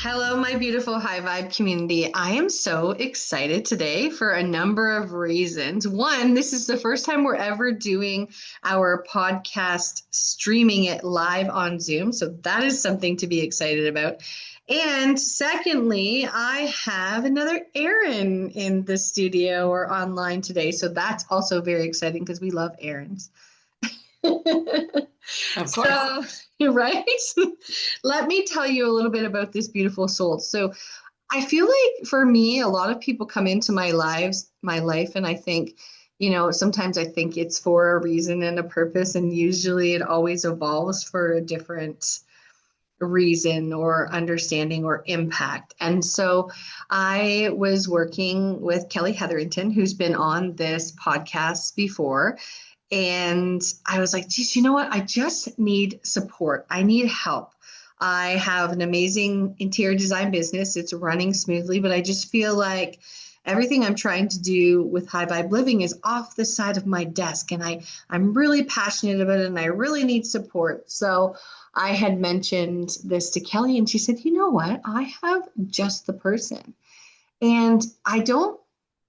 Hello, my beautiful High Vibe community. I am so excited today for a number of reasons. One, this is the first time we're ever doing our podcast, streaming it live on Zoom. So that is something to be excited about. And secondly, I have another Erin in the studio or online today. So that's also very exciting because we love Erins. Of course. So, right? Let me tell you a little bit about this beautiful soul. So, I feel like for me, a lot of people come into my life, and I think, sometimes I think it's for a reason and a purpose, and usually it always evolves for a different reason or understanding or impact. And so I was working with Kelly Hetherington, who's been on this podcast before. And I was like, geez, you know what? I just need support. I need help. I have an amazing interior design business. It's running smoothly, but I just feel like everything I'm trying to do with high vibe living is off the side of my desk. And I'm really passionate about it and I really need support. So I had mentioned this to Kelly and she said, you know what? I have just the person. And I don't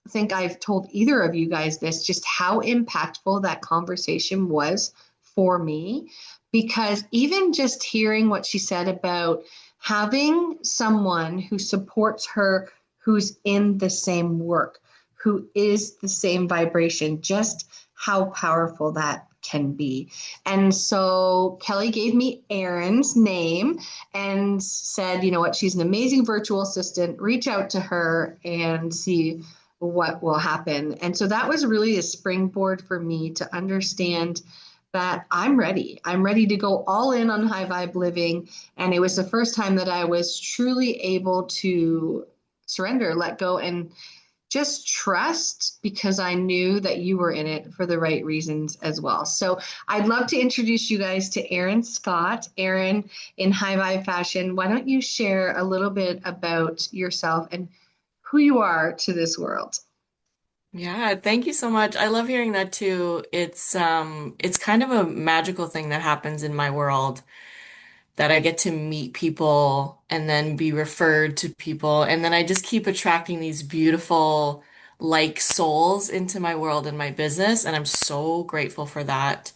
think I've told either of you guys this, just how impactful that conversation was for me. Because even just hearing what she said about having someone who supports her, who's in the same work, who is the same vibration, just how powerful that can be. And so Kelly gave me Erin's name and said, you know what, she's an amazing virtual assistant. Reach out to her and see what will happen. And so that was really a springboard for me to understand that I'm ready. I'm ready to go all in on high vibe living. And it was the first time that I was truly able to surrender, let go, and just trust because I knew that you were in it for the right reasons as well. So I'd love to introduce you guys to Erin Scott. Erin, in high vibe fashion, why don't you share a little bit about yourself and who you are to this world? Yeah, thank you so much. I love hearing that too. It's kind of a magical thing that happens in my world that I get to meet people and then be referred to people and then I just keep attracting these beautiful like souls into my world and my business and I'm so grateful for that.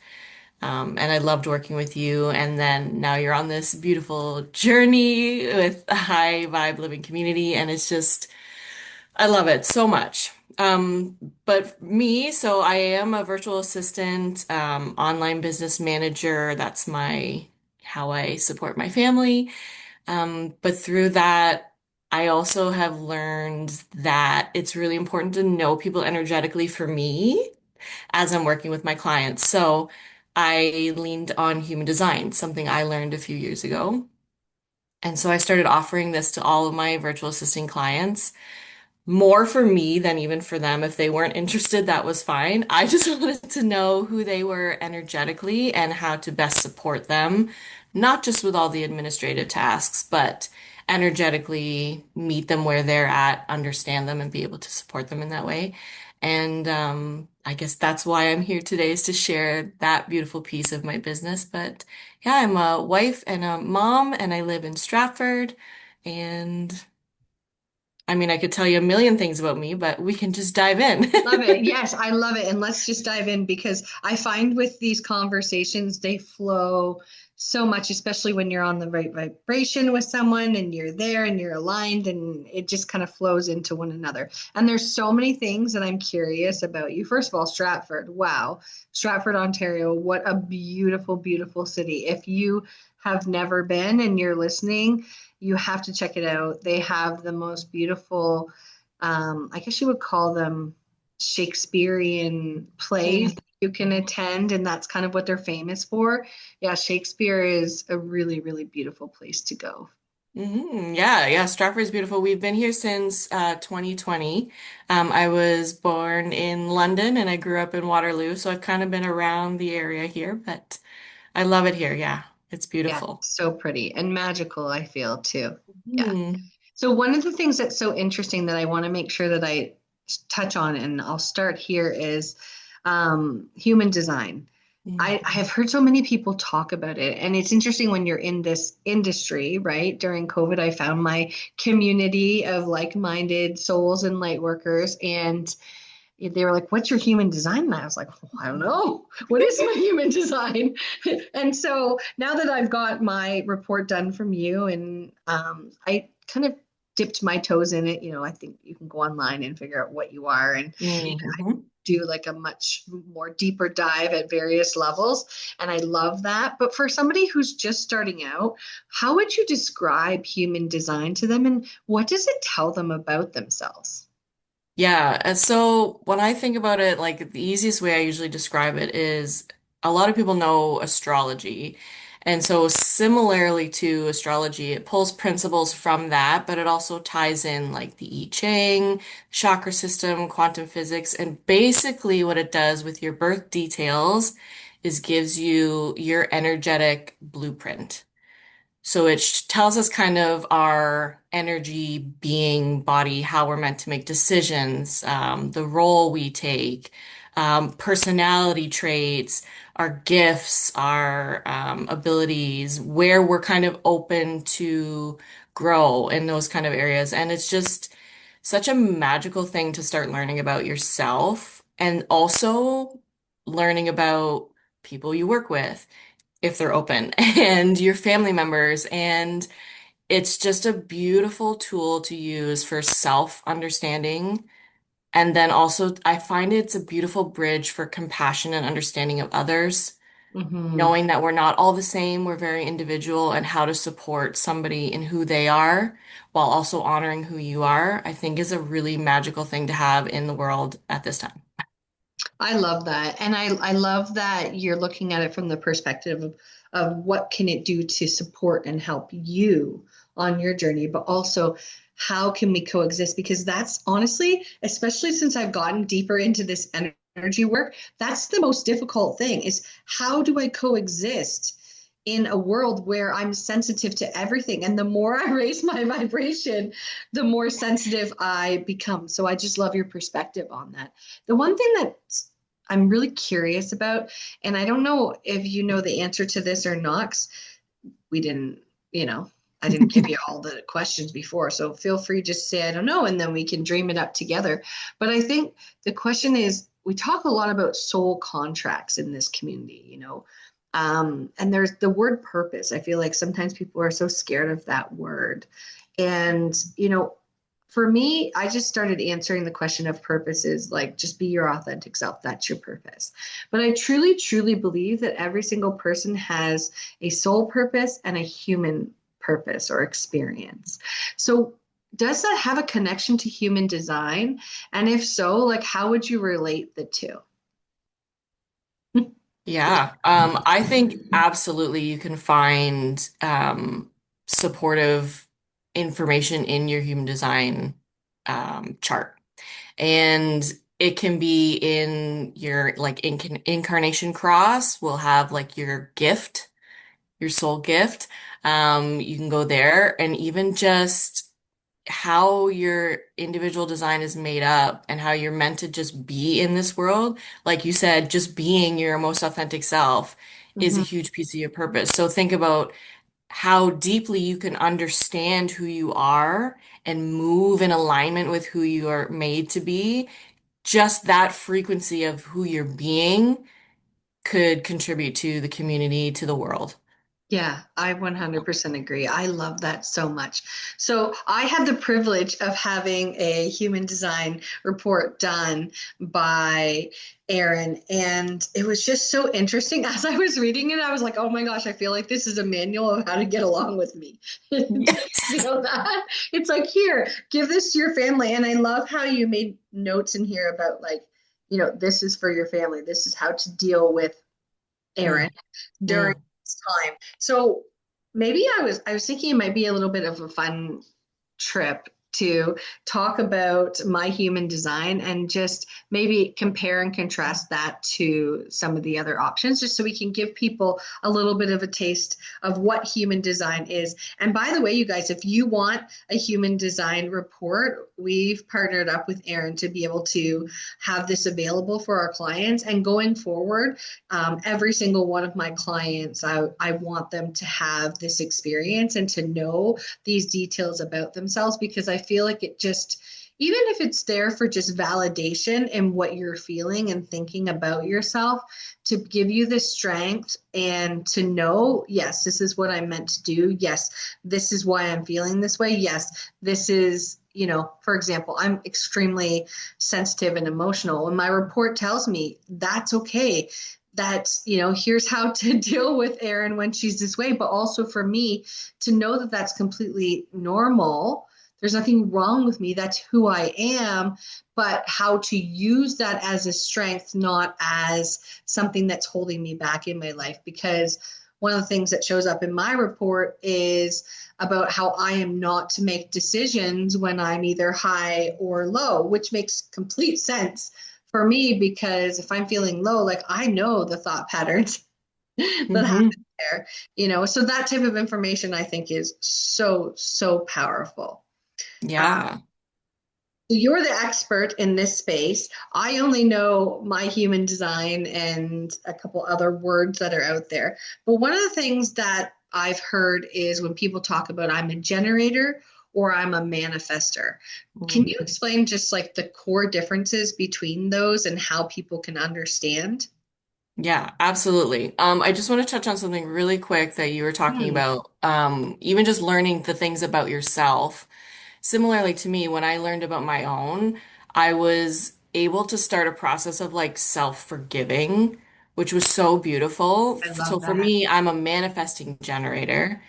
And I loved working with you and then now you're on this beautiful journey with a high vibe living community and it's just I love it so much. But me, so I am a virtual assistant, online business manager. That's my how I support my family. But through that, I also have learned that it's really important to know people energetically for me as I'm working with my clients. So I leaned on human design, something I learned a few years ago. And so I started offering this to all of my virtual assisting clients more for me than even for them. If they weren't interested, that was fine. I just wanted to know who they were energetically and how to best support them, not just with all the administrative tasks, but energetically meet them where they're at, understand them, and be able to support them in that way. And I guess that's why I'm here today is to share that beautiful piece of my business. But yeah, I'm a wife and a mom, and I live in Stratford. And I mean, I could tell you a million things about me, but we can just dive in. Love it. Yes, I love it. And let's just dive in because I find with these conversations, they flow so much, especially when you're on the right vibration with someone and you're there and you're aligned and it just kind of flows into one another. And there's so many things that I'm curious about you. First of all, Stratford. Wow. Stratford, Ontario. What a beautiful, beautiful city. If you have never been and you're listening, you have to check it out. They have the most beautiful I guess you would call them Shakespearean plays Mm. that you can attend, and that's kind of what they're famous for. Yeah, Shakespeare is a really, really beautiful place to go. Yeah, yeah. Stratford's beautiful. We've been here since 2020. I was born in London and I grew up in Waterloo, so I've kind of been around the area here, but I love it here. Yeah, it's Yeah, beautiful. so pretty and magical, I feel too. Yeah. Mm. So one of the things that's so interesting that I want to make sure that I touch on, and I'll start here, is human design. I have heard so many people talk about it, and it's interesting when you're in this industry, right? During COVID, I found my community of like-minded souls and light workers, and they were like, "What's your human design?" And I was like, well, I don't know. What is my human design? And so now that I've got my report done from you, and I kind of dipped my toes in it, I think you can go online and figure out what you are, and Mm-hmm. do like a much more deeper dive at various levels. And I love that. But for somebody who's just starting out, how would you describe human design to them, and what does it tell them about themselves? Yeah, and so when I think about it, like the easiest way I usually describe it is a lot of people know astrology. And so similarly to astrology, it pulls principles from that, but it also ties in like the I Ching, chakra system, quantum physics, and basically what it does with your birth details is gives you your energetic blueprint. So it tells us kind of our energy, being, body, how we're meant to make decisions, the role we take, personality traits, our gifts, our abilities, where we're kind of open to grow in those kind of areas. And it's just such a magical thing to start learning about yourself and also learning about people you work with if they're open, and your family members. And it's just a beautiful tool to use for self-understanding. And then also, I find it's a beautiful bridge for compassion and understanding of others, Hmm. knowing that we're not all the same, we're very individual, and how to support somebody in who they are while also honoring who you are, I think is a really magical thing to have in the world at this time. I love that. And I love that you're looking at it from the perspective of what can it do to support and help you on your journey, but also how can we coexist? Because that's honestly, especially since I've gotten deeper into this energy work, that's the most difficult thing is how do I coexist in a world where I'm sensitive to everything? And the more I raise my vibration, the more sensitive I become. So I just love your perspective on that. The one thing that I'm really curious about, and I don't know if you know the answer to this or not, 'cause we didn't, you know, I didn't give you all the questions before. So feel free just to say, I don't know, and then we can dream it up together. But I think the question is, we talk a lot about soul contracts in this community, and there's the word purpose. I feel like sometimes people are so scared of that word. And, for me, I just started answering the question of purpose is like just be your authentic self. That's your purpose. But I truly, truly believe that every single person has a soul purpose and a human purpose or experience. So, does that have a connection to human design? And if so, like how would you relate the two? Yeah, I think absolutely you can find supportive information in your human design chart. And it can be in your like incarnation cross, will have like your gift, your soul gift. You can go there and even just how your individual design is made up and how you're meant to just be in this world. Like you said, just being your most authentic self is a Mhm. huge piece of your purpose. So think about how deeply you can understand who you are and move in alignment with who you are made to be. Just that frequency of who you're being could contribute to the community, to the world. Yeah, I 100% agree. I love that so much. So, I had the privilege of having a human design report done by Erin, and it was just so interesting. As I was reading it, I was like, oh my gosh, I feel like this is a manual of how to get along with me. Yes. That it's like, here, give this to your family. And I love how you made notes in here about, like, this is for your family, this is how to deal with Erin Mm, during mm. this time. So maybe I was thinking it might be a little bit of a fun trip to talk about my human design and just maybe compare and contrast that to some of the other options, just so we can give people a little bit of a taste of what human design is. And by the way, you guys, if you want a human design report, we've partnered up with Erin to be able to have this available for our clients. And going forward, every single one of my clients, I want them to have this experience and to know these details about themselves, because I feel like it just, even if it's there for just validation in what you're feeling and thinking about yourself, to give you the strength and to know, yes, this is what I'm meant to do. Yes, this is why I'm feeling this way. Yes, this is, for example, I'm extremely sensitive and emotional. And my report tells me that's okay. That, here's how to deal with Erin when she's this way, but also for me to know that that's completely normal. There's nothing wrong with me. That's who I am, but how to use that as a strength, not as something that's holding me back in my life. Because one of the things that shows up in my report is about how I am not to make decisions when I'm either high or low, which makes complete sense for me, because if I'm feeling low, like I know the thought patterns that Hmm. happen there, so that type of information I think is so, so powerful. Yeah. You're the expert in this space. I only know my human design and a couple other words that are out there. But one of the things that I've heard is when people talk about I'm a generator or I'm a manifester. Can you explain just like the core differences between those and how people can understand? Yeah, absolutely. I just want to touch on something really quick that you were talking Hmm, about. Even just learning the things about yourself. Similarly to me, when I learned about my own, I was able to start a process of like self-forgiving, which was so beautiful. I So love for that. me, I'm a manifesting generator.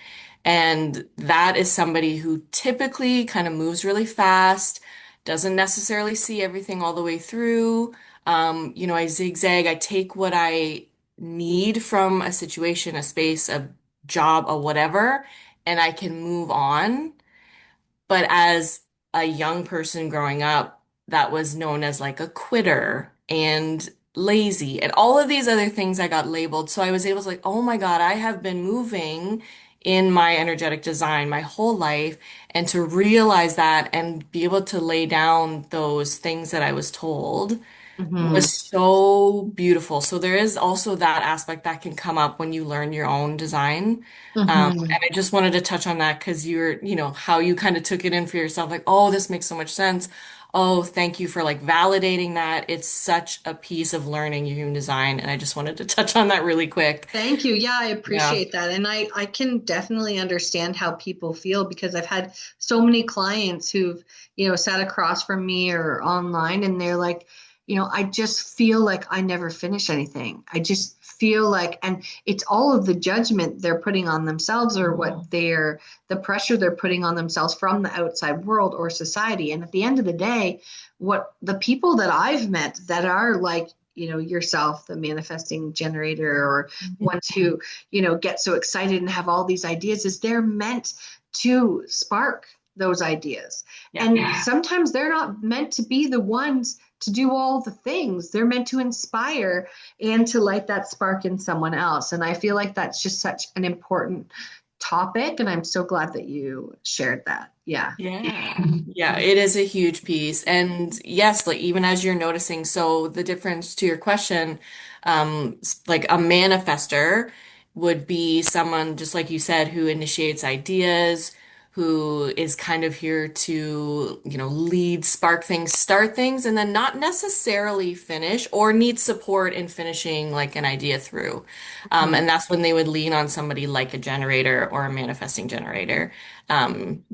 And that is somebody who typically kind of moves really fast, doesn't necessarily see everything all the way through. I zigzag, I take what I need from a situation, a space, a job, a whatever, and I can move on. But as a young person growing up, that was known as like a quitter and lazy and all of these other things I got labeled. So I was able to like, oh my God, I have been moving in my energetic design my whole life. And to realize that and be able to lay down those things that I was told Hmm. was so beautiful. So there is also that aspect that can come up when you learn your own design. Hmm. And I just wanted to touch on that because how you kind of took it in for yourself, like, oh, this makes so much sense. Oh, thank you for like validating that. It's such a piece of learning your human design. And I just wanted to touch on that really quick. Thank you. Yeah, I Yeah. appreciate that. And I can definitely understand how people feel, because I've had so many clients who've, sat across from me or online, and they're like, I just feel like I never finish anything. I just feel like, and it's all of the judgment they're putting on themselves, or the pressure they're putting on themselves from the outside world or society. And at the end of the day, what the people that I've met that are like, yourself, the manifesting generator, or ones who, get so excited and have all these ideas, is they're meant to spark those ideas. Yeah. And sometimes they're not meant to be the ones to do all the things. They're meant to inspire and to light that spark in someone else. And I feel like that's just such an important topic. And I'm so glad that you shared that. Yeah. Yeah. Yeah, it is a huge piece. And yes, like even as you're noticing, so the difference to your question, like a manifester would be someone, just like you said, who initiates ideas, who is kind of here to, lead, spark things, start things, and then not necessarily finish or need support in finishing like an idea through. Mhm. And that's when they would lean on somebody like a generator or a manifesting generator.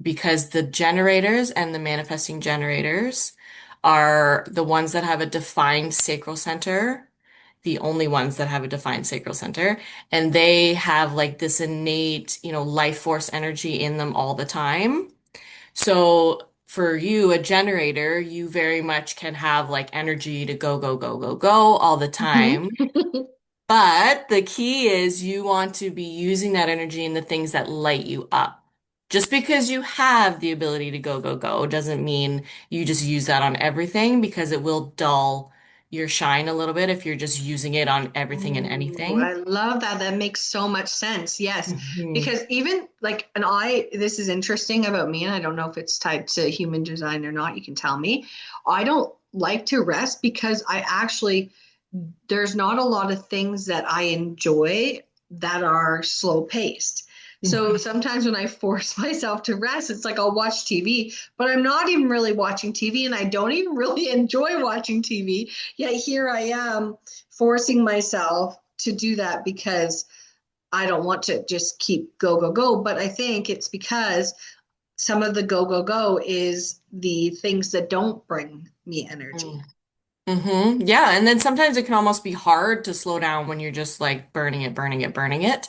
Because the generators and the manifesting generators are the ones that have a defined sacral center, the only ones that have a defined sacral center, and they have like this innate, life force energy in them all the time. So for you, a generator, you very much can have like energy to go, go, go, go, go all the Mhm. time. But the key is you want to be using that energy in the things that light you up. Just because you have the ability to go, go, go doesn't mean you just use that on everything because it will dull your shine a little bit if you're just using it on everything and Ooh, I anything. love that. That makes so much sense. Yes. Mhm. Because even like, and this is interesting about me, and I don't know if it's tied to human design or not. You can tell me. I don't like to rest because there's not a lot of things that I enjoy that are slow paced. So sometimes when I force myself to rest, it's like I'll watch TV, but I'm not even really watching TV and I don't even really enjoy watching TV. Yet here I am forcing myself to do that because I don't want to just keep go, go, go. But I think it's because some of the go, go, go is the things that don't bring me energy. Yeah, and then sometimes it can almost be hard to slow down when you're just like burning it, burning it, burning it.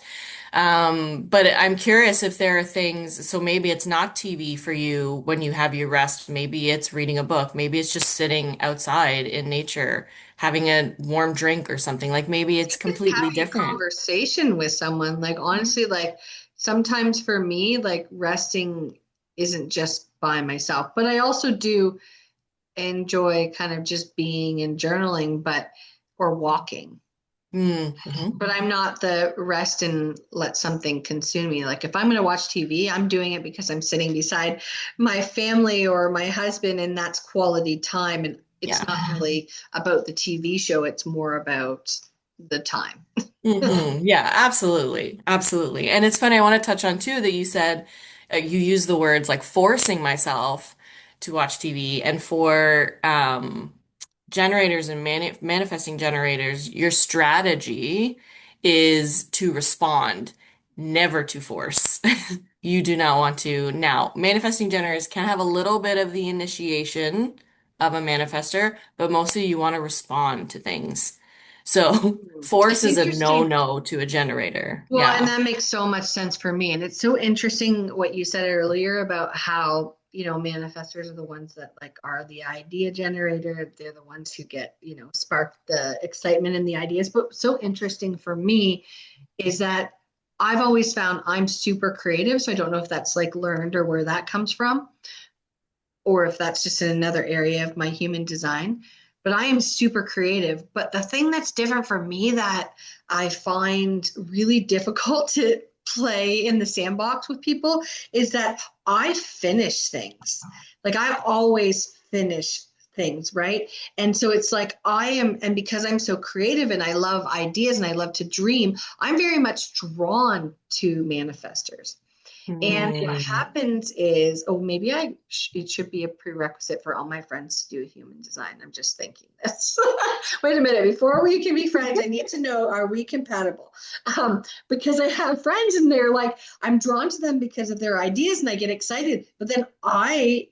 But I'm curious if there are things, so maybe it's not TV for you when you have your rest. Maybe it's reading a book. Maybe it's just sitting outside in nature, having a warm drink or something. Like maybe it's Even completely having a different. conversation with someone, like honestly, like sometimes for me, like resting isn't just by myself, but I also do enjoy kind of just being and journaling, or walking. Mm-hmm. But I'm not the rest and let something consume me. Like if I'm going to watch TV, I'm doing it because I'm sitting beside my family or my husband, and that's quality time. And it's Yeah. not really about the TV show, it's more about the time. Yeah, absolutely. Absolutely. And it's funny, I want to touch on too that you said you use the words like forcing myself to watch TV. And for generators and manifesting generators, your strategy is to respond, never to force. You do not want to. Now, manifesting generators can have a little bit of the initiation of a manifester, but mostly you want to respond to things. So, force It's is a interesting. no-no to a generator. Well, and Yeah. that makes so much sense for me. And it's so interesting what you said earlier about how, manifestors are the ones that like are the idea generator. They're the ones who get, spark the excitement and the ideas. But so interesting for me is that I've always found I'm super creative. So I don't know if that's like learned or where that comes from, or if that's just in another area of my human design. But I am super creative. But the thing that's different for me that I find really difficult to play in the sandbox with people is that I finish things. Like I always finish things, right? And so it's like and because I'm so creative and I love ideas and I love to dream, I'm very much drawn to manifestors. And what Mm. happens is, oh, maybe it should be a prerequisite for all my friends to do a human design. I'm just thinking this. Wait a minute, before we can be friends, I need to know, are we compatible? Because I have friends and they're like, I'm drawn to them because of their ideas and I get excited. But then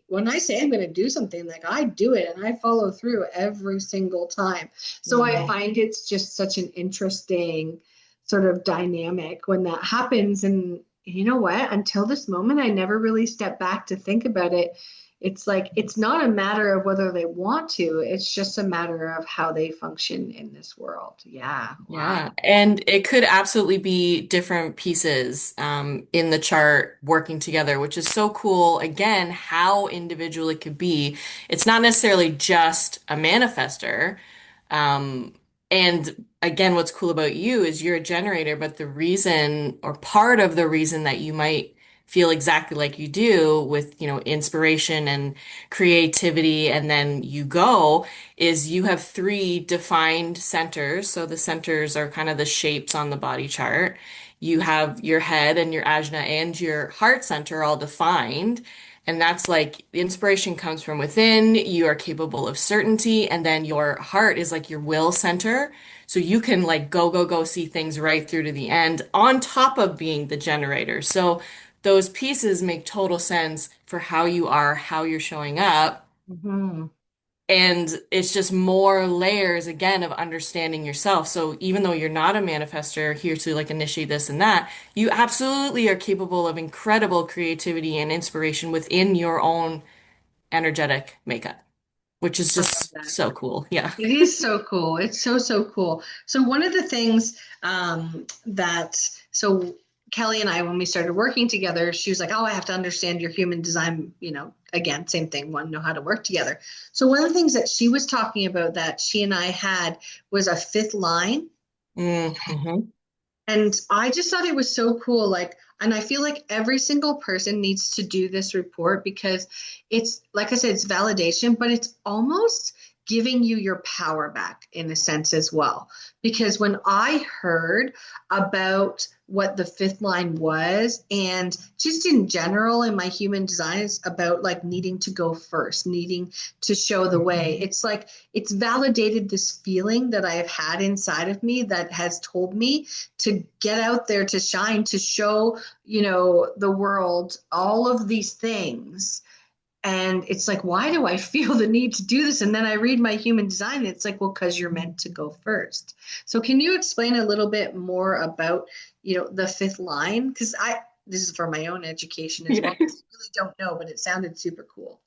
when I say I'm going to do something, like I do it and I follow through every single time. So I Mm. find it's just such an interesting sort of dynamic when that happens. And you know what? Until this moment, I never really stepped back to think about it. It's like it's not a matter of whether they want to, it's just a matter of how they function in this world. Yeah. Wow. Yeah, and it could absolutely be different pieces in the chart working together, which is so cool. Again, how individual it could be. It's not necessarily just a manifester. Um, and again, what's cool about you is you're a generator, but the reason or part of the reason that you might feel exactly like you do with, inspiration and creativity, and then you go is you have three defined centers. So the centers are kind of the shapes on the body chart. You have your head and your ajna and your heart center all defined. And that's like the inspiration comes from within. You are capable of certainty. And then your heart is like your will center. So you can like go, go, go see things right through to the end on top of being the generator. So those pieces make total sense for how you are, how you're showing up. Mhm. And it's just more layers again of understanding yourself. So even though you're not a manifester here to like initiate this and that, you absolutely are capable of incredible creativity and inspiration within your own energetic makeup, which is I love just that. so cool. Yeah. It is so cool. It's so, so cool. So one of the things that, so Kelly and I, when we started working together, she was like, "Oh, I have to understand your human design." Again, same thing, want to know how to work together. So one of the things that she was talking about that she and I had was a fifth line. Mm-hmm. And I just thought it was so cool. Like, and I feel like every single person needs to do this report because it's, like I said, it's validation, but it's almost giving you your power back in a sense as well. Because when I heard about what the fifth line was, and just in general in my human design, is about like needing to go first, needing to show the way. It's like it's validated this feeling that I have had inside of me that has told me to get out there, to shine, to show, the world all of these things. And it's like, why do I feel the need to do this? And then I read my human design, and it's like, well, because you're meant to go first. So can you explain a little bit more about, the fifth line? Because this is for my own education as well, Yeah. because I really don't know, but it sounded super cool.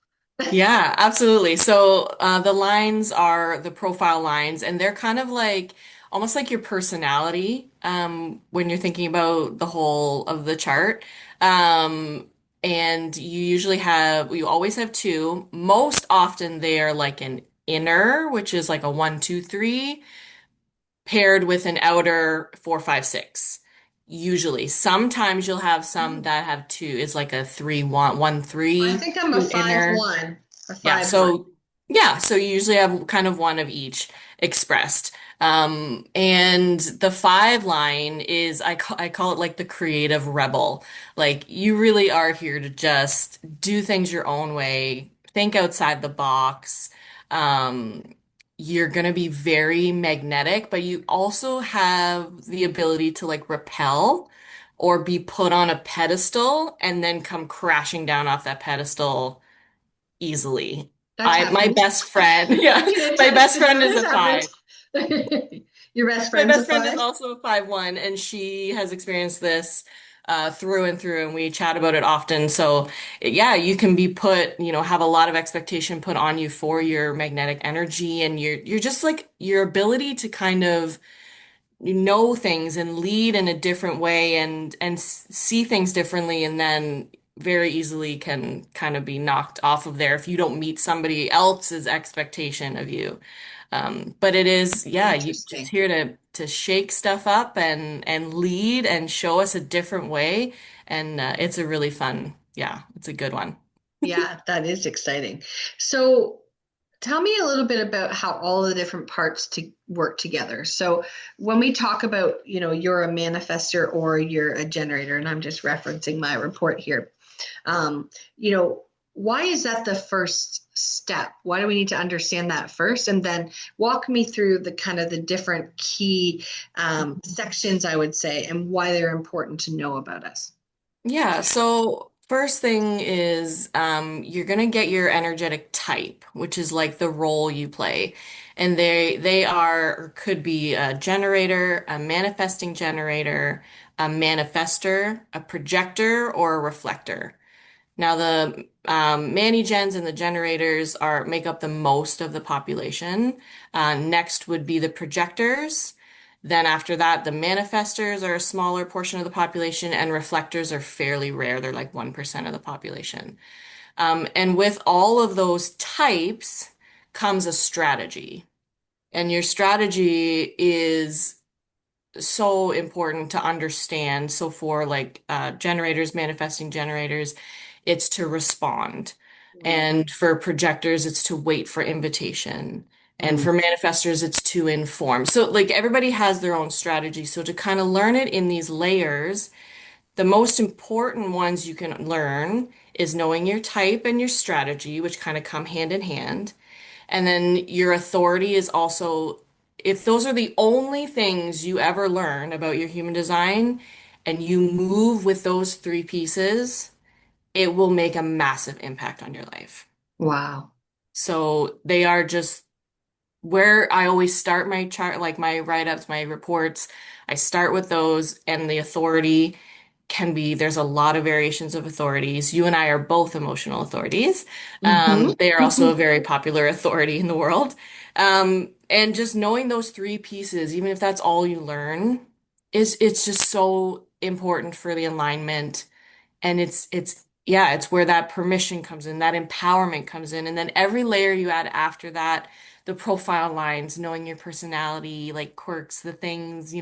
Yeah, absolutely. So the lines are the profile lines, and they're kind of like almost like your personality when you're thinking about the whole of the chart. Um, and you always have two. Most often they are like an inner, which is like a 1, 2, 3, paired with an outer 4, 5, 6. Usually, sometimes you'll have some Oh, that have two. It's like a 3, 1, 1, 3, I think I'm a two five inner. one, a Yeah, 5-1. so you usually have kind of one of each expressed. And the five line is I call it like the creative rebel. Like you really are here to just do things your own way, think outside the box. Um, you're gonna be very magnetic, but you also have the ability to like repel or be put on a pedestal and then come crashing down off that pedestal easily. That's My happened. best friend, I yeah, can my attest best that friend that is has a happened. 5. Your best My friend's a best friend is five? also a 5, 1, and she has experienced this through and through, and we chat about it often. So, yeah, you can be put, have a lot of expectation put on you for your magnetic energy, and you're just like your ability to kind of know things and lead in a different way and see things differently, and then very easily can kind of be knocked off of there if you don't meet somebody else's expectation of you. But it is, yeah, you just Interesting. here to shake stuff up and lead and show us a different way, and it's a really fun, yeah, it's a good one. Yeah, that is exciting. So tell me a little bit about how all the different parts to work together. So when we talk about, you're a manifester or you're a generator, and I'm just referencing my report here. Um, you know, why is that the first step? Why do we need to understand that first? And then walk me through the kind of the different key sections, I would say, and why they're important to know about us. Yeah, so first thing is you're gonna get your energetic type, which is like the role you play. And they are or could be a generator, a manifesting generator, a manifester, a projector, or a reflector. Now the Mani-gens and the generators are make up the most of the population. Next would be the projectors. Then after that, the manifestors are a smaller portion of the population, and reflectors are fairly rare. They're like 1% of the population. And with all of those types comes a strategy. And your strategy is so important to understand. So for like generators, manifesting generators, it's to respond. And for projectors, it's to wait for invitation. And Mm. for manifestors, it's to inform. So like everybody has their own strategy. So to kind of learn it in these layers, the most important ones you can learn is knowing your type and your strategy, which kind of come hand in hand. And then your authority is also, if those are the only things you ever learn about your human design and you move with those three pieces, it will make a massive impact on your life. Wow. So they are just where I always start my chart, like my write-ups, my reports. I start with those, and the authority can be, there's a lot of variations of authorities. You and I are both emotional authorities. Hmm. They are also a very popular authority in the world. And just knowing those three pieces, even if that's all you learn, it's just so important for the alignment. And yeah, it's where that permission comes in, that empowerment comes in. And then every layer you add after that, the profile lines, knowing your personality, like quirks, the things,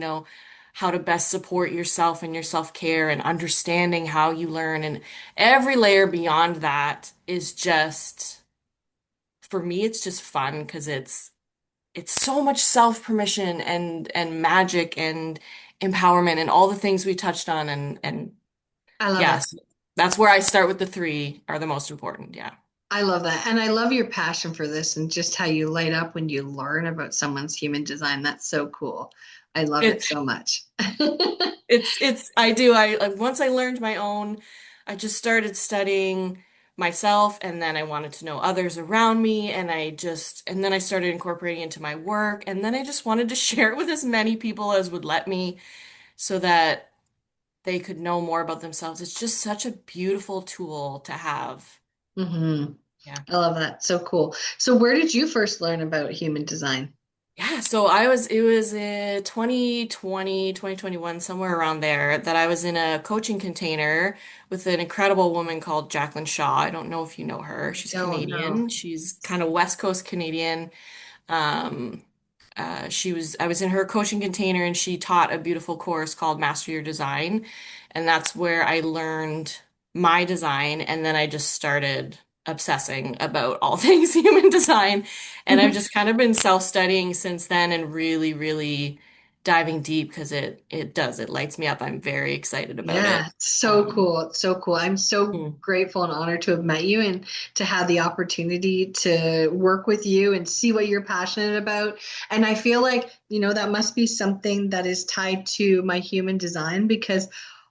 how to best support yourself and your self-care and understanding how you learn. And every layer beyond that is just, for me, it's just fun because it's so much self-permission and magic and empowerment and all the things we touched on and I love it. yes, that's where I start with the three are the most important. Yeah. I love that. And I love your passion for this and just how you light up when you learn about someone's human design. That's so cool. I love it It's so much. I do. Once I learned my own, I just started studying myself and then I wanted to know others around me and then I started incorporating into my work and then I just wanted to share it with as many people as would let me so that they could know more about themselves. It's just such a beautiful tool to have. Hmm. Yeah. I love that. So cool. So where did you first learn about human design? Yeah, so it was 2020, 2021, somewhere around there, that I was in a coaching container with an incredible woman called Jacqueline Shaw. I don't know if you know her. I She's don't know. Canadian. She's kind of West Coast Canadian. Um, I was in her coaching container and she taught a beautiful course called Master Your Design. And that's where I learned my design. And then I just started obsessing about all things human design. And I've just kind of been self-studying since then and really, really diving deep because it lights me up. I'm very excited about Yeah, it. so cool. It's so cool. I'm so Hmm. grateful and honored to have met you and to have the opportunity to work with you and see what you're passionate about. And I feel like, that must be something that is tied to my human design because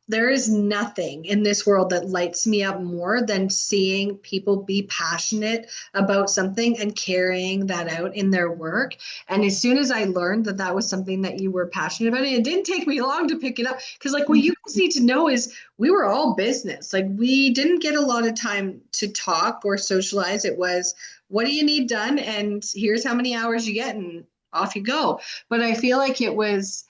there is nothing in this world that lights me up more than seeing people be passionate about something and carrying that out in their work. And as soon as I learned that that was something that you were passionate about, it didn't take me long to pick it up. Because, like, what you guys need to know is we were all business. Like, we didn't get a lot of time to talk or socialize. It was, what do you need done? And here's how many hours you get, and off you go. But I feel like it was,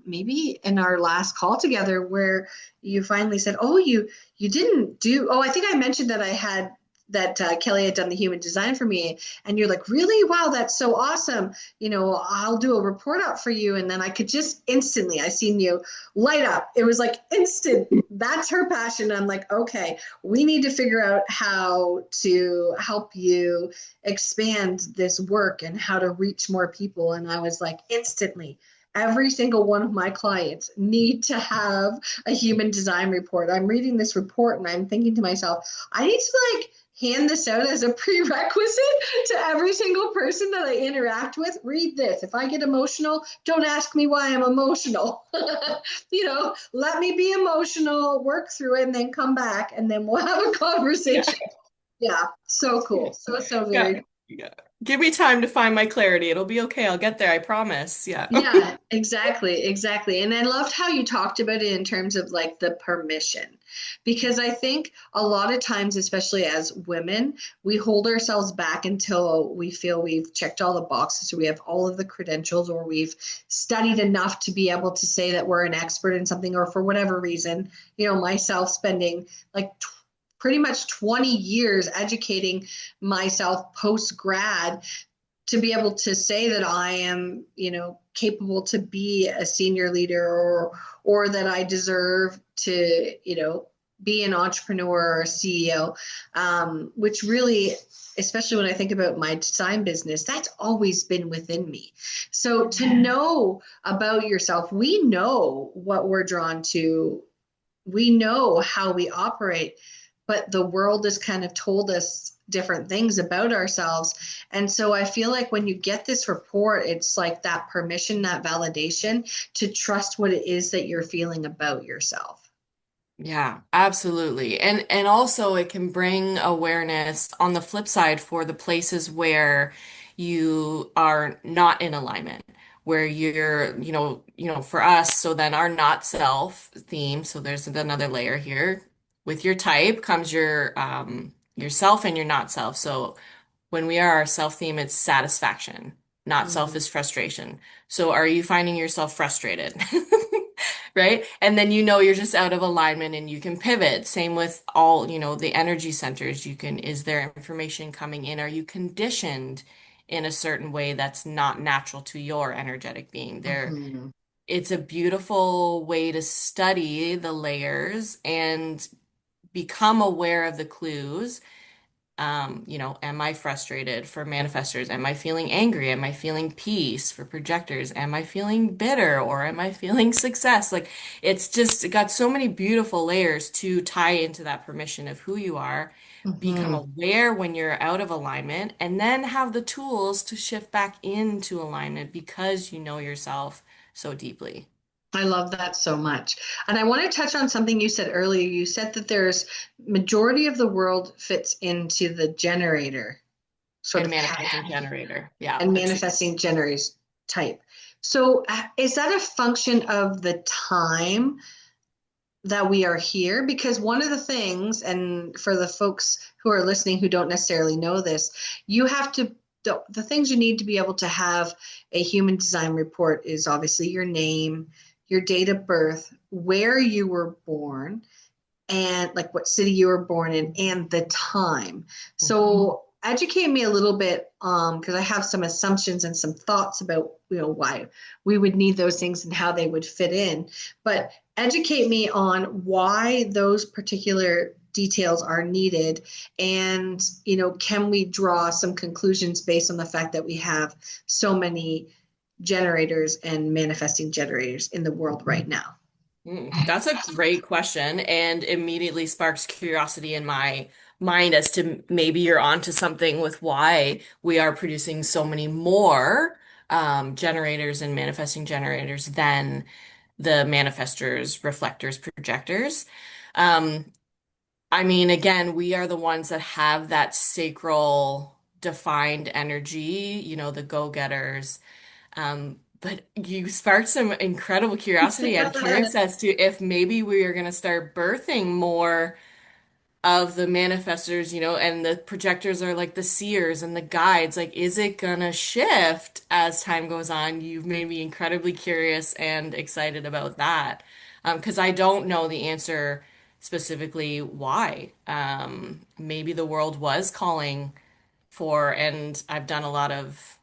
maybe in our last call together where you finally said, "Oh, you didn't do." Oh, I think I mentioned that I had that Kelly had done the human design for me, and you're like, "Really? Wow, that's so awesome! I'll do a report out for you." And then I could just instantly, I seen you light up. It was like instant. That's her passion. I'm like, okay, we need to figure out how to help you expand this work and how to reach more people. And I was like, instantly, every single one of my clients need to have a human design report. I'm reading this report and I'm thinking to myself, I need to like hand this out as a prerequisite to every single person that I interact with. Read this. If I get emotional, don't ask me why I'm emotional. Let me be emotional, work through it, and then come back, and then we'll have a Yeah. conversation. Yeah, so cool. So Yeah. very. Yeah. Give me time to find my clarity. It'll be okay. I'll get there, I promise. Yeah. Yeah, exactly, exactly. And I loved how you talked about it in terms of like the permission, because I think a lot of times, especially as women, we hold ourselves back until we feel we've checked all the boxes, or we have all of the credentials, or we've studied enough to be able to say that we're an expert in something, or for whatever reason, myself spending like pretty much 20 years educating myself post grad to be able to say that I am, capable to be a senior leader, or that I deserve to, be an entrepreneur or a CEO, which really, especially when I think about my design business, that's always been within me. So to know about yourself, we know what we're drawn to, we know how we operate, but the world has kind of told us different things about ourselves. And so I feel like when you get this report, it's like that permission, that validation to trust what it is that you're feeling about yourself. Yeah, absolutely. And also it can bring awareness on the flip side for the places where you are not in alignment, where you're, for us, so then our not self theme, so there's another layer here. With your type comes your self and your not self. So when we are our self theme, it's satisfaction. Not self Mhm. is frustration. So are you finding yourself frustrated? right? And then you know you're just out of alignment and you can pivot. Same with all, the energy centers. Is there information coming in? Are you conditioned in a certain way that's not natural to your energetic being? Mhm. It's a beautiful way to study the layers and become aware of the clues. Am I frustrated for manifestors? Am I feeling angry? Am I feeling peace for projectors? Am I feeling bitter or am I feeling success? Like it got so many beautiful layers to tie into that permission of who you are, become Mhm. aware when you're out of alignment, and then have the tools to shift back into alignment because you know yourself so deeply. I love that so much. And I want to touch on something you said earlier. You said that there's majority of the world fits into the generator sort And of manifesting category generator. Yeah, and the two. manifesting generators type. So is that a function of the time that we are here? Because one of the things, and for the folks who are listening who don't necessarily know this, you have to, the things you need to be able to have a human design report is obviously your name, your date of birth, where you were born, and like what city you were born in and the time. So educate me a little bit because I have some assumptions and some thoughts about why we would need those things and how they would fit in. But educate me on why those particular details are needed and can we draw some conclusions based on the fact that we have so many generators and manifesting generators in the world right now. That's a great question and immediately sparks curiosity in my mind as to maybe you're onto something with why we are producing so many more generators and manifesting generators than the manifestors, reflectors, projectors. Um, I mean, again, we are the ones that have that sacral defined energy, the go-getters. But you sparked some incredible curiosity. I'm curious as to if maybe we are going to start birthing more of the manifestors, and the projectors are like the seers and the guides. Like, is it gonna shift as time goes on? You've made me incredibly curious and excited about that. Because I don't know the answer specifically why. Maybe the world was calling for, and I've done a lot of,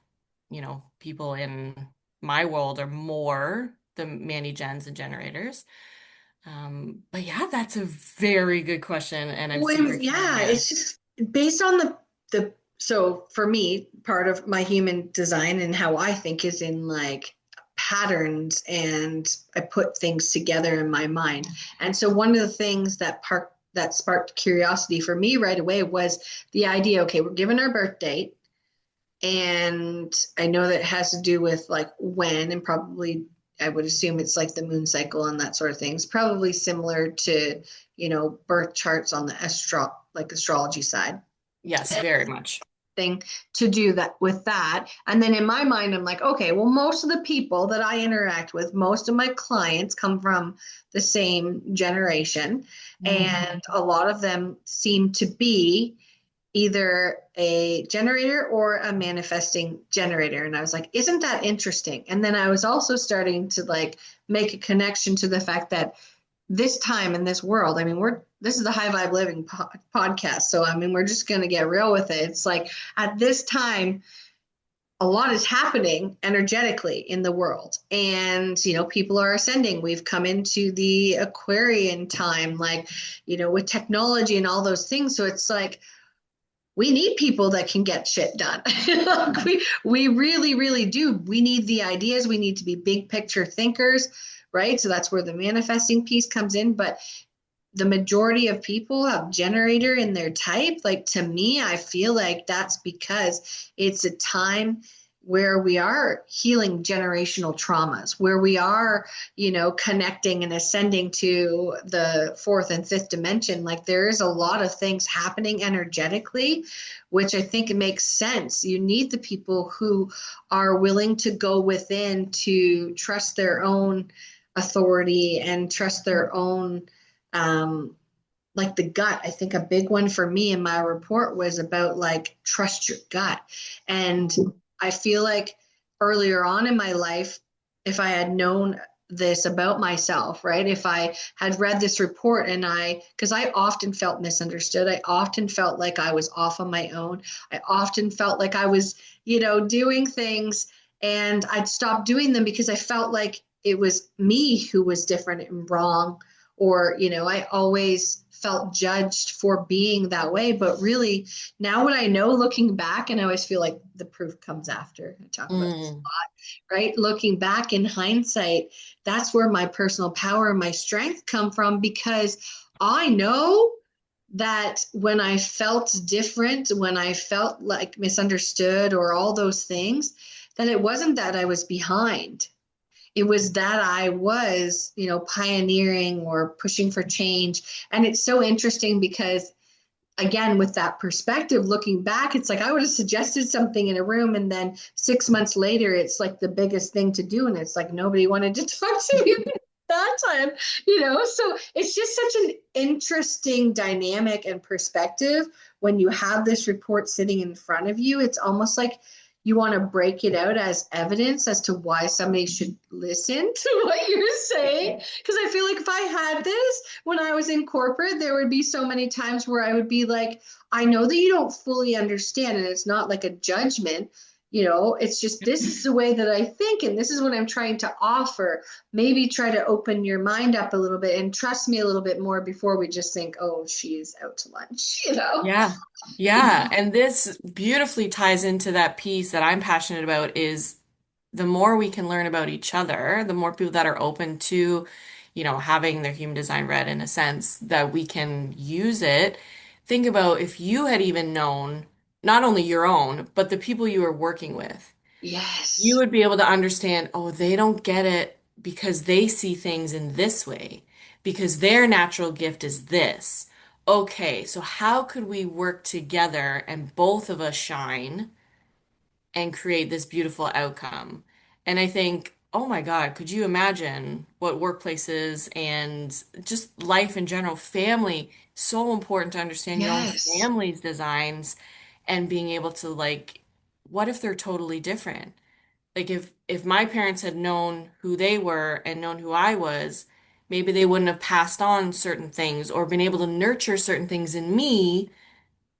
people in my world are more the Manny gens and generators. But yeah, that's a very good question, and I'm super Well, yeah, it's curious. just based on the so for me, part of my human design and how I think is in like patterns and I put things together in my mind. And so one of the things that sparked curiosity for me right away was the idea, okay, we're given our birth date, and I know that it has to do with like when and probably I would assume it's like the moon cycle and that sort of thing. It's probably similar to, birth charts on the astrology side Yes, very much. thing to do that with that. And then in my mind, I'm like, okay, well, most of the people that I interact with, most of my clients come from the same generation, and a lot of them seem to be either a generator or a manifesting generator. And I was like, isn't that interesting? And then I was also starting to like make a connection to the fact that this time in this world, I mean, this is the high vibe living podcast. So, I mean, we're just going to get real with it. It's like at this time, a lot is happening energetically in the world, and people are ascending. We've come into the Aquarian time, like with technology and all those things. So it's like we need people that can get shit done. Like we really, really do. We need the ideas. We need to be big picture thinkers, right? So that's where the manifesting piece comes in. But the majority of people have generator in their type. Like to me, I feel like that's because it's a time where we are healing generational traumas, where we are, connecting and ascending to the fourth and fifth dimension. Like there is a lot of things happening energetically, which I think it makes sense. You need the people who are willing to go within to trust their own authority and trust their own um, like the gut. I think a big one for me in my report was about like trust your gut. And I feel like earlier on in my life, if I had known this about myself, right? If I had read this report and because I often felt misunderstood, I often felt like I was off on my own. I often felt like I was, doing things and I'd stop doing them because I felt like it was me who was different and wrong. Or, I always felt judged for being that way. But really, now what I know looking back, and I always feel like the proof comes after. I talk about this Mm, right? Looking back in hindsight, that's where my personal power and my strength come from because I know that when I felt different, when I felt like misunderstood or all those things, that it wasn't that I was behind. It was that I was, pioneering or pushing for change. And it's so interesting because again, with that perspective, looking back, it's like I would have suggested something in a room, and then 6 months later, it's like the biggest thing to do. And it's like nobody wanted to talk to me at that time, So it's just such an interesting dynamic and perspective when you have this report sitting in front of you. It's almost like you want to break it out as evidence as to why somebody should listen to what you're saying. Because I feel like if I had this, when I was in corporate, there would be so many times where I would be like, I know that you don't fully understand, and it's not like a judgment. It's just this is the way that I think, and this is what I'm trying to offer. Maybe try to open your mind up a little bit and trust me a little bit more before we just think, oh, she's out to lunch. yeah. Yeah. And this beautifully ties into that piece that I'm passionate about is the more we can learn about each other, the more people that are open to, having their human design read in a sense that we can use it. Think about if you had even known not only your own, but the people you were working with. You Yes. would be able to understand, oh, they don't get it because they see things in this way, because their natural gift is this. Okay, so how could we work together and both of us shine and create this beautiful outcome? And I think, oh my God, could you imagine what workplaces and just life in general, family, so important to understand your own Yes. family's designs and being able to like, what if they're totally different? Like if my parents had known who they were and known who I was, maybe they wouldn't have passed on certain things or been able to nurture certain things in me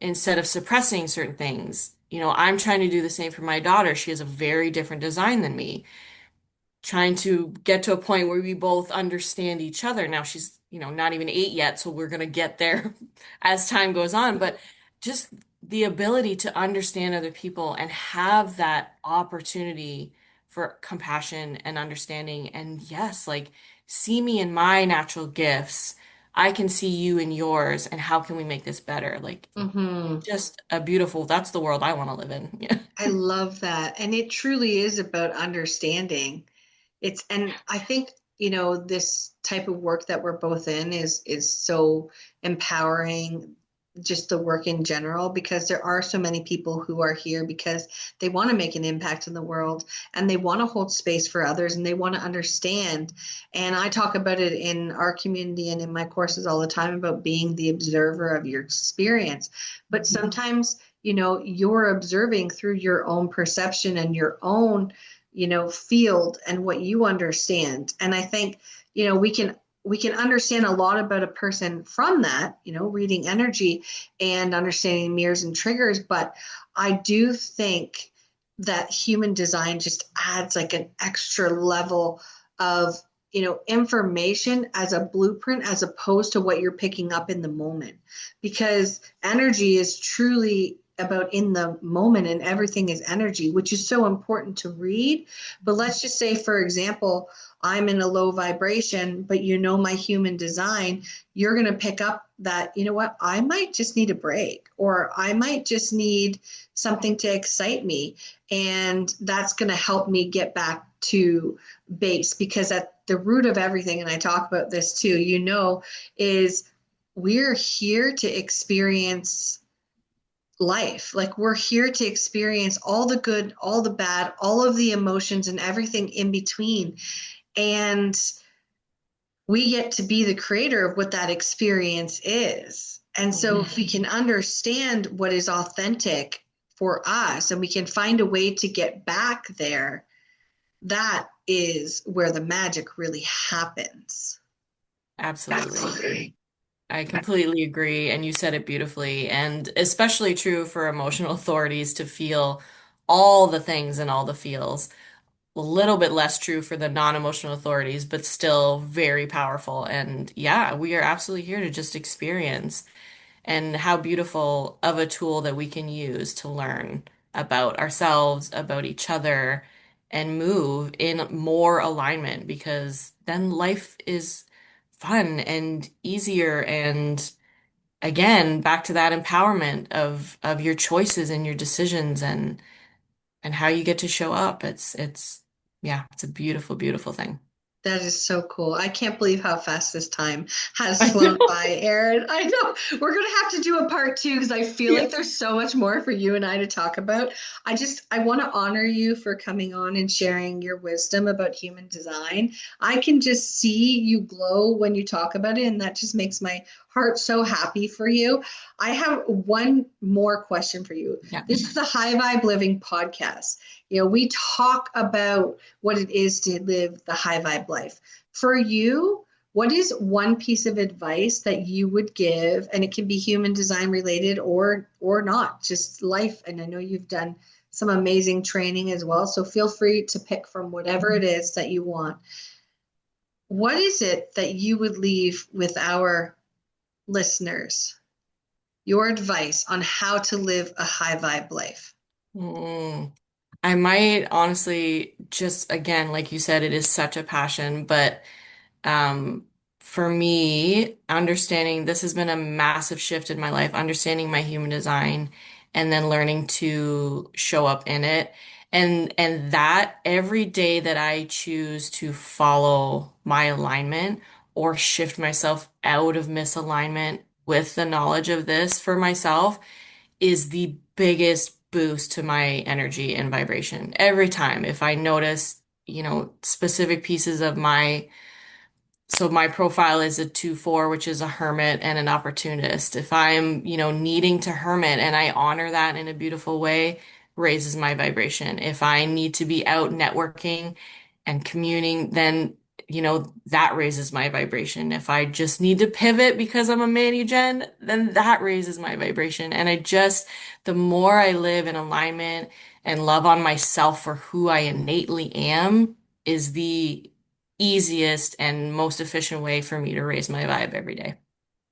instead of suppressing certain things. I'm trying to do the same for my daughter. She has a very different design than me, trying to get to a point where we both understand each other. Now she's, not even 8 yet, so we're gonna get there as time goes on, but just the ability to understand other people and have that opportunity for compassion and understanding. And yes, like see me in my natural gifts. I can see you in yours, and how can we make this better? Like Hmm. just a beautiful, that's the world I want to live in. Yeah. I love that. And it truly is about understanding. And I think, this type of work that we're both in is so empowering, just the work in general, because there are so many people who are here because they want to make an impact in the world and they want to hold space for others and they want to understand. And I talk about it in our community and in my courses all the time about being the observer of your experience. But sometimes, you're observing through your own perception and your own field and what you understand. And I think, we can understand a lot about a person from that, reading energy and understanding mirrors and triggers. But I do think that human design just adds like an extra level of, information as a blueprint as opposed to what you're picking up in the moment. Because energy is truly about in the moment and everything is energy, which is so important to read. But let's just say, for example, I'm in a low vibration, but my human design, you're going to pick up that, what, I might just need a break, or I might just need something to excite me. And that's going to help me get back to base, because at the root of everything, and I talk about this too, is we're here to experience life. Like we're here to experience all the good, all the bad, all of the emotions and everything in between. And we get to be the creator of what that experience is. And so if we can understand what is authentic for us and we can find a way to get back there, that is where the magic really happens. Absolutely. Absolutely. I completely agree, and you said it beautifully, and especially true for emotional authorities to feel all the things and all the feels. A little bit less true for the non-emotional authorities, but still very powerful. And yeah, we are absolutely here to just experience. And how beautiful of a tool that we can use to learn about ourselves, about each other, and move in more alignment because then life is fun and easier and again back to that empowerment of your choices and your decisions and how you get to show up. It's yeah, it's a beautiful, beautiful thing. That is so cool. I can't believe how fast this time has I flown know. by, Erin. I know we're going to have to do a part two because I feel Yeah. like there's so much more for you and I to talk about. I want to honor you for coming on and sharing your wisdom about human design. I can just see you glow when you talk about it, and that just makes my heart so happy for you. I have one more question for you. Yeah. This is the High Vibe Living podcast. We talk about what it is to live the high vibe life. For you, what is one piece of advice that you would give? And it can be human design related or not, just life. And I know you've done some amazing training as well. So feel free to pick from whatever it is that you want. What is it that you would leave with our listeners? Your advice on how to live a high vibe life. Mm. I might honestly just again, like you said, it is such a passion, but Um, for me, understanding this has been a massive shift in my life, understanding my human design and then learning to show up in it. And that every day that I choose to follow my alignment or shift myself out of misalignment with the knowledge of this for myself is the biggest boost to my energy and vibration. Every time if I notice, specific pieces of my profile is a 2-4, which is a hermit and an opportunist. If I'm, needing to hermit and I honor that in a beautiful way, raises my vibration. If I need to be out networking and communing, then, that raises my vibration. If I just need to pivot because I'm a mani-gen, then that raises my vibration. And the more I live in alignment and love on myself for who I innately am, is the easiest and most efficient way for me to raise my vibe every day.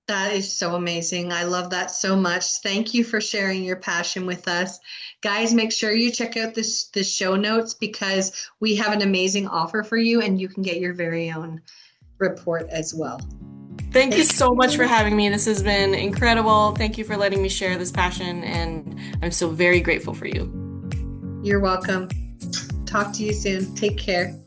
That is so amazing. I love that so much. Thank you for sharing your passion with us. Guys, make sure you check out the show notes because we have an amazing offer for you and you can get your very own report as well. Thank you so much for having me. This has been incredible. Thank you for letting me share this passion, and I'm so very grateful for you. You're welcome. Talk to you soon. Take care.